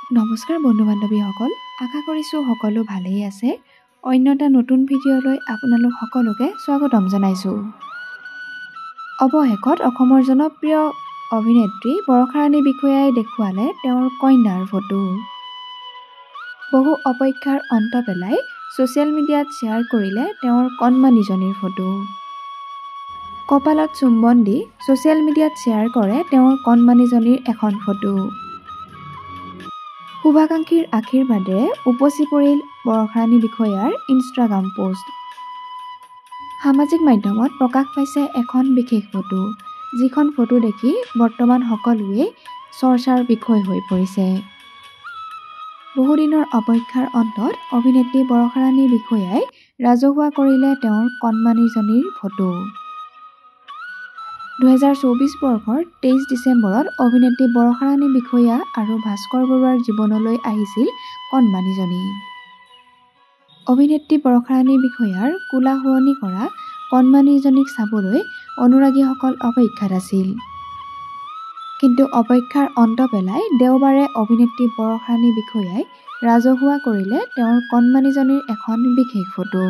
নমস্কাৰ বন্ধু-বান্ধৱীসকল, আশা কৰিছোঁ সকলো ভালেই আছে। অন্য এটা নতুন ভিডিঅ'লৈ আপোনালোক সকলোকে স্বাগতম জনাইছোঁ। অৱশেষত অসমৰ জনপ্ৰিয় অভিনেত্ৰী বৰষা ৰাণী বিষয়াই দেখুৱালে তেওঁৰ কন্যাৰ ফটো। বহু অপেক্ষাৰ অন্ত পেলাই ছ'চিয়েল মিডিয়াত শ্বেয়াৰ কৰিলে তেওঁৰ কণমানিজনীৰ ফটো। কপালত চুম্বন দি ছ'চিয়েল মিডিয়াত শ্বেয়াৰ কৰে তেওঁৰ কণমানিজনীৰ এখন ফটো। শুভাকাংক্ষীৰ আশীৰ্বাদেৰে উপচি পৰিল বৰষা ৰাণী বিষয়াৰ ইনষ্টাগ্ৰাম পোষ্ট। সামাজিক মাধ্যমত প্ৰকাশ পাইছে এখন বিশেষ ফটো, যিখন ফটো দেখি বৰ্তমান সকলোৱে চৰ্চাৰ বিষয় হৈ পৰিছে। বহুদিনৰ অপেক্ষাৰ অন্তত অভিনেত্ৰী বৰষা ৰাণী বিষয়াই ৰাজহুৱা কৰিলে তেওঁৰ কণমানিজনীৰ ফটো। 2024 বৰ্ষৰ 23 ডিচেম্বৰত অভিনেত্ৰী বৰষা ৰাণী বিষয়া আৰু ভাস্কৰ বৰুৱাৰ জীৱনলৈ আহিছিল কণমানিজনী। অভিনেত্ৰী বৰষা ৰাণী বিষয়াৰ কোলা শুৱনি কৰা কণমানিজনীক চাবলৈ অনুৰাগীসকল অপেক্ষাত আছিল। কিন্তু অপেক্ষাৰ অন্ত পেলাই দেওবাৰে অভিনেত্ৰী বৰষা ৰাণী বিষয়াই ৰাজহুৱা কৰিলে তেওঁৰ কণমানিজনীৰ এখন বিশেষ ফটো।